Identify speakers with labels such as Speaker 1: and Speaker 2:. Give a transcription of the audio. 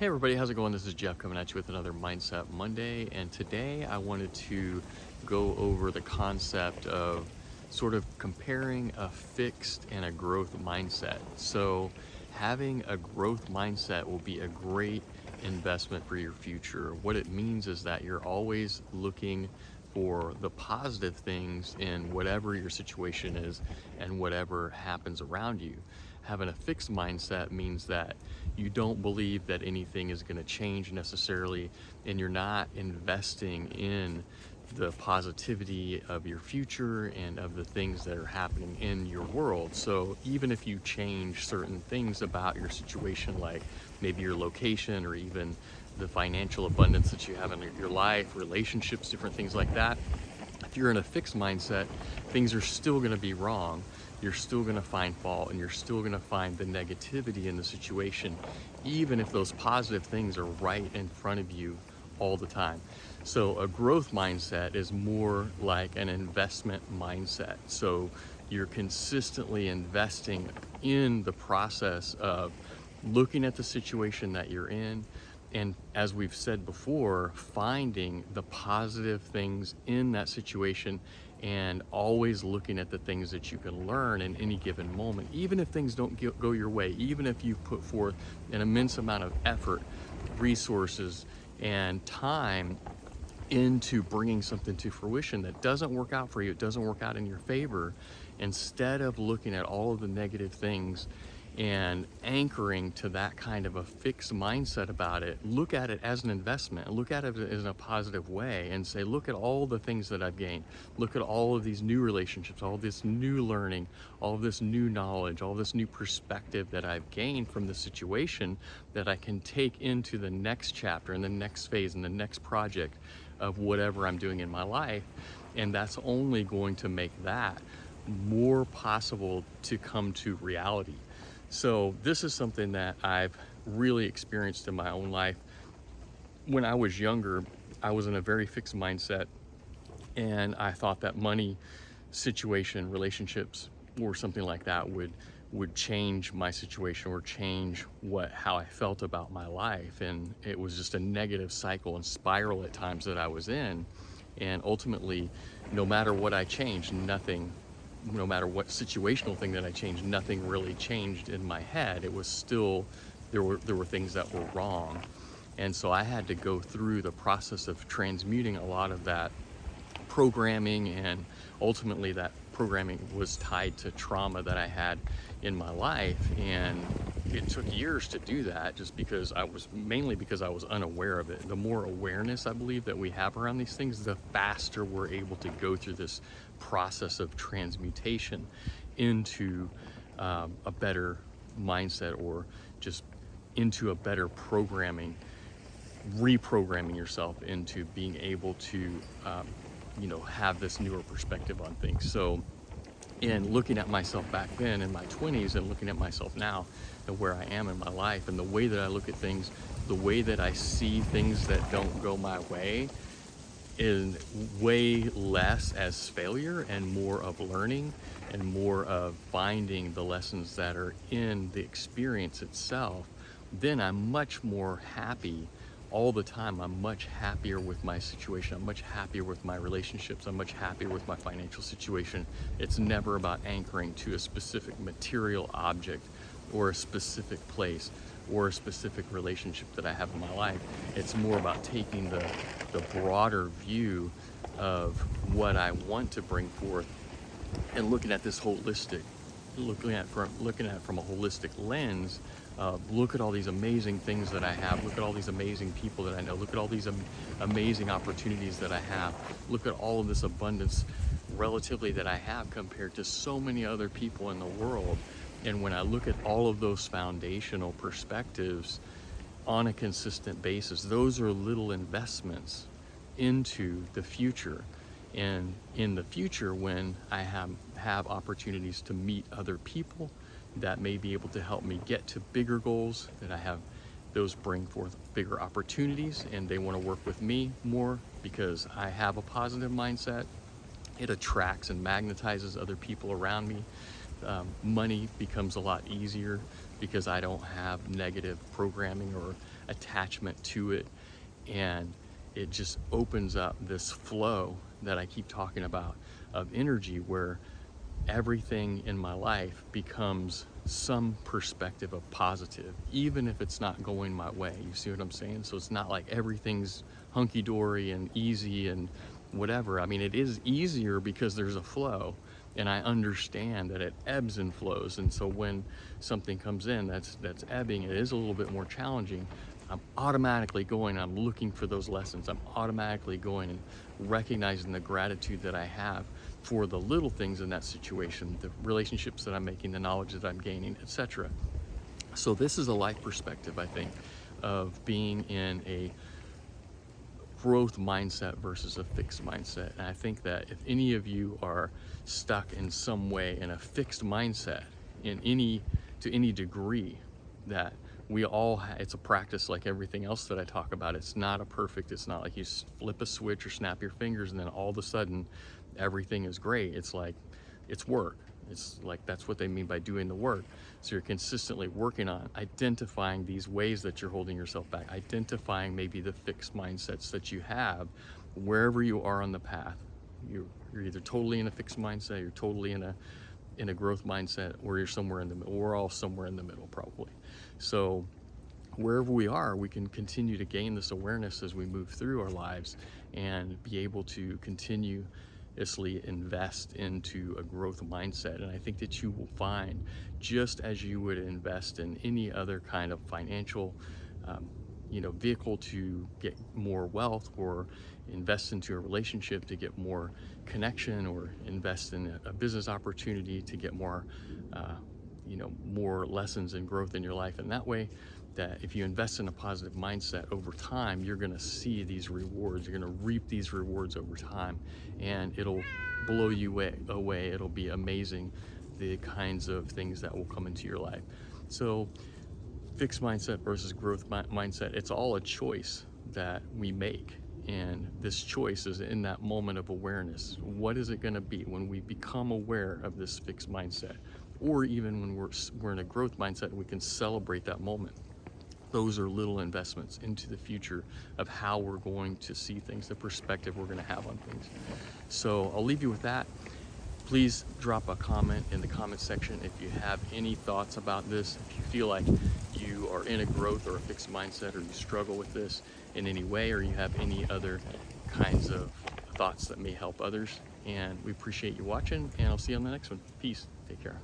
Speaker 1: Hey everybody, how's it going? This is Jeff coming at you with another Mindset Monday, and today I wanted to go over the concept of sort of comparing a fixed and a growth mindset. So having a growth mindset will be a great investment for your future. What it means is that you're always looking for the positive things in whatever your situation is and whatever happens around you. Having a fixed mindset means that you don't believe that anything is going to change necessarily, and you're not investing in the positivity of your future and of the things that are happening in your world. So even if you change certain things about your situation, like maybe your location or even the financial abundance that you have in your life, relationships, different things like that, if you're in a fixed mindset, things are still going to be wrong. You're still going to find fault, and you're still going to find the negativity in the situation, even if those positive things are right in front of you all the time. So a growth mindset is more like an investment mindset. So you're consistently investing in the process of looking at the situation that you're in, and as we've said before, finding the positive things in that situation and always looking at the things that you can learn in any given moment, even if things don't go your way, even if you put forth an immense amount of effort, resources, and time into bringing something to fruition that doesn't work out for you, it doesn't work out in your favor. Instead of looking at all of the negative things and anchoring to that kind of a fixed mindset about it, look at it as an investment, look at it in a positive way, and say, look at all the things that I've gained, look at all of these new relationships, all this new learning, all this new knowledge, all this new perspective that I've gained from the situation that I can take into the next chapter and the next phase and the next project of whatever I'm doing in my life. And that's only going to make that more possible to come to reality. So this is something that I've really experienced in my own life. When I was younger, I was in a very fixed mindset, and I thought that money, situation, relationships, or something like that would change my situation or change how I felt about my life. And it was just a negative cycle and spiral at times that I was in. And ultimately, no matter what I changed, nothing, no matter what situational thing that I changed, nothing really changed in my head. It was still, there were things that were wrong. And so I had to go through the process of transmuting a lot of that programming, and ultimately that programming was tied to trauma that I had in my life. And it took years to do that, just because I was unaware of it. The more awareness I believe that we have around these things, the faster we're able to go through this process of transmutation into a better mindset, or just into a better reprogramming yourself into being able to have this newer perspective on things. So in looking at myself back then in my 20s and looking at myself now and where I am in my life and the way that I look at things, the way that I see things that don't go my way, is way less as failure and more of learning and more of finding the lessons that are in the experience itself, then I'm much more happy all the time. I'm much happier with my situation. I'm much happier with my relationships. I'm much happier with my financial situation. It's never about anchoring to a specific material object or a specific place or a specific relationship that I have in my life. It's more about taking the broader view of what I want to bring forth and looking at this looking at it from a holistic lens. Look at all these amazing things that I have. Look at all these amazing people that I know. Look at all these amazing opportunities that I have. Look at all of this abundance relatively that I have compared to so many other people in the world. And when I look at all of those foundational perspectives on a consistent basis, those are little investments into the future. And in the future, when I have opportunities to meet other people that may be able to help me get to bigger goals, that I have those bring forth bigger opportunities, and they want to work with me more because I have a positive mindset. It attracts and magnetizes other people around me. Money becomes a lot easier because I don't have negative programming or attachment to it. And it just opens up this flow that I keep talking about of energy, where everything in my life becomes some perspective of positive, even if it's not going my way. You see what I'm saying? So it's not like everything's hunky-dory and easy and whatever. I mean, it is easier because there's a flow, and I understand that it ebbs and flows. And so when something comes in that's ebbing, it is a little bit more challenging. I'm automatically going, I'm looking for those lessons. I'm automatically going and recognizing the gratitude that I have for the little things in that situation, the relationships that I'm making, the knowledge that I'm gaining, etc. So this is a life perspective, I think, of being in a growth mindset versus a fixed mindset. And I think that if any of you are stuck in some way in a fixed mindset to any degree, that we all it's a practice like everything else that I talk about. It's not it's not like you flip a switch or snap your fingers and then all of a sudden everything is great. It's like, it's work. It's like, that's what they mean by doing the work. So you're consistently working on identifying these ways that you're holding yourself back, identifying maybe the fixed mindsets that you have wherever you are on the path. You're either totally in a fixed mindset, you're totally in a growth mindset, or you're somewhere in the middle. We're all somewhere in the middle probably. So wherever we are, we can continue to gain this awareness as we move through our lives and be able to continuously invest into a growth mindset. And I think that you will find, just as you would invest in any other kind of financial vehicle to get more wealth, or invest into a relationship to get more connection, or invest in a business opportunity to get more more lessons and growth in your life. And that way, that if you invest in a positive mindset over time, you're going to see these rewards, you're going to reap these rewards over time, and it'll blow you away. It'll be amazing, the kinds of things that will come into your life. So fixed mindset versus growth mindset, it's all a choice that we make. And this choice is in that moment of awareness. What is it going to be when we become aware of this fixed mindset? Or even when we're in a growth mindset, we can celebrate that moment. Those are little investments into the future of how we're going to see things, the perspective we're going to have on things. So I'll leave you with that. Please drop a comment in the comment section if you have any thoughts about this. If you feel like you are in a growth or a fixed mindset, or you struggle with this in any way, or you have any other kinds of thoughts that may help others. And we appreciate you watching, and I'll see you on the next one. Peace. Take care.